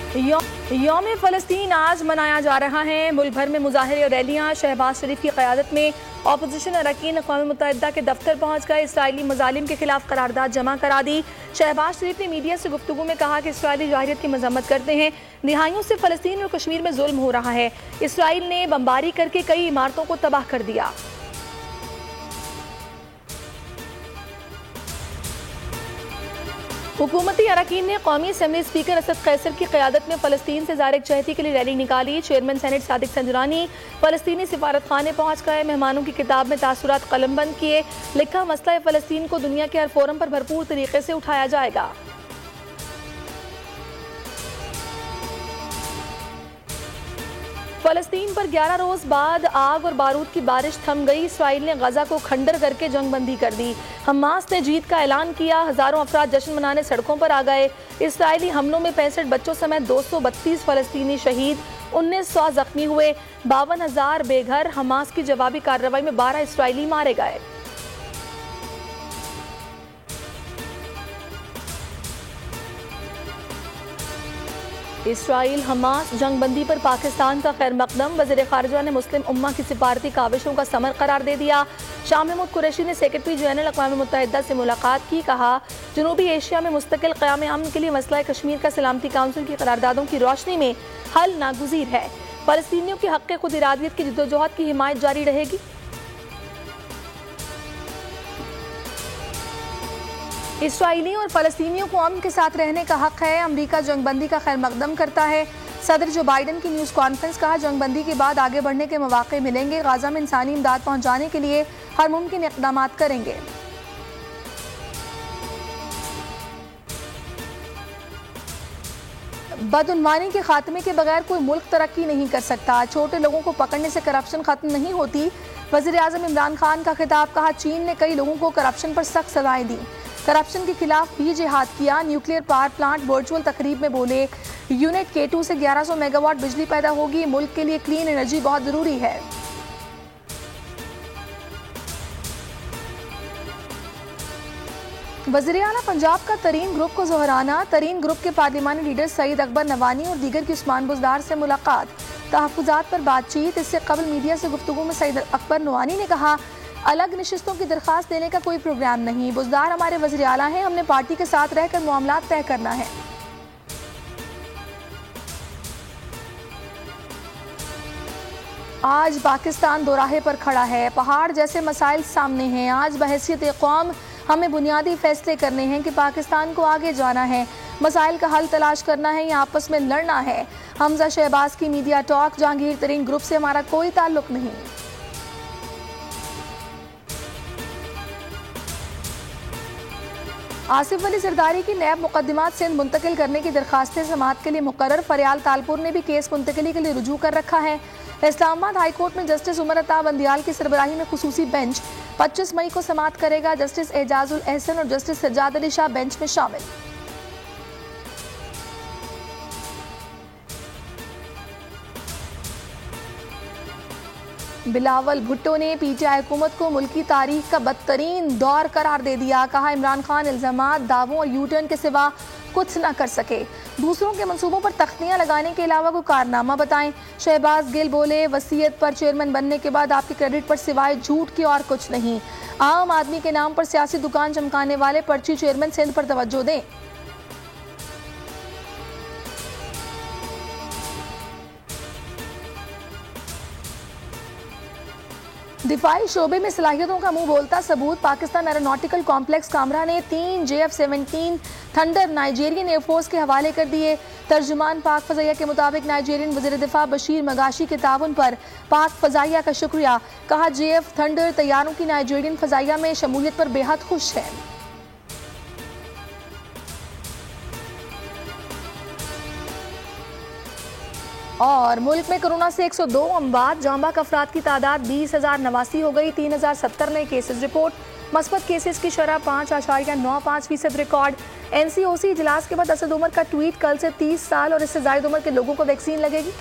यौम फ़लस्तीन आज मनाया जा रहा है। मुल्क भर में मुजाहरे और रैलियाँ। शहबाज शरीफ की क़यादत में अपोजिशन अरकान अक़वाम मुत्तहिदा के दफ्तर पहुँच गए। इसराइली मज़ालिम के खिलाफ करारदाद जमा करा दी। शहबाज शरीफ ने मीडिया से गुफ्तगू में कहा कि इसराइली जाहिरियत की मजम्मत करते हैं। दिहाइयों से फ़लस्तीन और कश्मीर में जुल्म हो रहा है। इसराइल ने बमबारी करके कई इमारतों को तबाह कर दिया। हुकूमती अरकान ने कौमी असम्बली स्पीकर असद कैसर की क़यादत में फ़लस्तीन से ज़ार यकजहती के लिए रैली निकाली। चेयरमैन सेनेट सादिक संजरानी फ़लस्तीनी सिफारत खाने पहुँच गए। मेहमानों की किताब में तासुरात कलमबंद किए। लिखा, मसला फ़लस्तीन को दुनिया के हर फोरम पर भरपूर तरीके से उठाया जाएगा। फ़लस्तीन पर 11 रोज़ बाद आग और बारूद की बारिश थम गई। इसराइल ने गजा को खंडर करके जंगबंदी कर दी। हमास ने जीत का ऐलान किया। हज़ारों अफराद जश्न मनाने सड़कों पर आ गए। इसराइली हमलों में 65 बच्चों समेत 232 फ़लस्तीनी शहीद, 1900 जख्मी हुए, 52,000 बेघर। हमास की जवाबी कार्रवाई में 12 इसराइली मारे गए। इसराइल हमास जंगबंदी पर पाकिस्तान का खैर मकदम। वज़ीर ख़ारिजा ने मुस्लिम उम्मा की सिफारती काविशों का समर करार दे दिया। शाह महमूद कुरैशी ने सेक्रेटरी जनरल अक़वाम मुत्तहिदा से मुलाकात की। कहा, जनूबी एशिया में मुस्तकिल क़याम अमन के लिए मसला कश्मीर का सलामती काउंसिल की करारदादों की रोशनी में हल नागुज़ीर है। फ़लस्तीनियों की हक़ खुद इरादियत की जद्दोजहद की हिमायत जारी रहेगी। इसराइलियों और फ़लस्तीनियों को अमन के साथ रहने का हक़ है। अमरीका जंगबंदी का खैर मकदम करता है। सदर जो बाइडन की न्यूज़ कॉन्फ्रेंस। कहा, जंगबंदी के बाद आगे बढ़ने के मौक़े मिलेंगे। गाज़ा में इंसानी इमदाद पहुँचाने के लिए हर मुमकिन इक़दाम करेंगे। बदउनवानी के खात्मे के बगैर कोई मुल्क तरक्की नहीं कर सकता। छोटे लोगों को पकड़ने से करप्शन खत्म नहीं होती। वज़ीर आज़म इमरान खान का खिताब। कहा, चीन ने कई लोगों को करप्शन पर सख्त सज़ाएं दी। करप्शन के खिलाफ भी जिहाद किया। न्यूक्लियर पावर प्लांट वर्चुअल तकरीब में बोले, यूनिट K2 से 1100 मेगावाट बिजली पैदा होगी। मुल्क के लिए क्लीन एनर्जी बहुत जरूरी है। वज़ीर आला पंजाब का तरीन ग्रुप को जोहराना। तरीन ग्रुप के पार्लिमानी लीडर सईद अकबर नवानी और दीगर की उस्मान बुज़दार से मुलाकात। तहफ़्फ़ुज़ात पर बातचीत। इससे कबल मीडिया से गुफ्तगू में सईद अकबर नवानी ने कहा, अलग नशिस्तों की दरख्वास्त देने का कोई प्रोग्राम नहीं। बुज़दार हमारे वज़ीर आला हैं। हमने पार्टी के साथ रहकर मामलात तय करना है। आज पाकिस्तान दोराहे पर खड़ा है। पहाड़ जैसे मसाइल सामने हैं। आज बहैसियत कौम हमें बुनियादी फैसले करने हैं कि पाकिस्तान को आगे जाना है, मसाइल का हल तलाश करना है या आपस में लड़ना है। हमजा शहबाज की मीडिया टॉक। जहांगीर तरीन ग्रुप से हमारा कोई ताल्लुक नहीं। आसिफ अली जरदारी की नैब मुकदमात सिंध मुंतकिल करने की दरखास्तें समाअत के लिए मुकर्रर। फरियाल तालपुर ने भी केस मुंतकिली के लिए रुजू कर रखा है। इस्लामाबाद हाई कोर्ट में जस्टिस उमर अता बंदियाल की सरबराही में खुसूसी बेंच 25 मई को समाअत करेगा। जस्टिस एजाजुल एहसन और जस्टिस सज्जाद अली शाह बेंच में शामिल। बिलावल भुट्टो ने PTI हुकूमत को मुल्की तारीख का बदतरीन दौर करार दे दिया। कहा, इमरान खान इल्जामात, दावों और यूटर्न के सिवा कुछ न कर सके। दूसरों के मंसूबों पर तख्तियां लगाने के अलावा कोई कारनामा बताएं। शहबाज गिल बोले, वसीयत पर चेयरमैन बनने के बाद आपके क्रेडिट पर सिवाय झूठ के और कुछ नहीं। आम आदमी के नाम पर सियासी दुकान चमकाने वाले पर्ची चेयरमैन सिंध पर तवज्जो दें। दिफाई शोबे में सलाहियतों का मुंह बोलता सबूत। पाकिस्तान एरोनॉटिकल कॉम्प्लेक्स कामरा ने 3 JF-17 थंडर नाइजीरियन एयरफोर्स के हवाले कर दिए। तर्जुमान पाक फ़ज़ाइया के मुताबिक नाइजीरियन वज़ीर दिफा बशीर मगाशी के ताउन पर पाक फ़ज़ाइया का शुक्रिया। कहा, JF थंडर तैयारों की नाइजीरियन फ़ज़ाइया में शमूलियत पर बेहद खुश है। और मुल्क में कोरोना से 102 अमवात। जांबाक अफराद की तादाद 20,089 हो गई। 3,070 नए केसेस रिपोर्ट। मस्बत केसेस की शरह 5.95% रिकॉर्ड। NCOC इजलास के बाद असद उमर का ट्वीट, कल से 30 साल और इससे ज़ायद उम्र के लोगों को वैक्सीन लगेगी।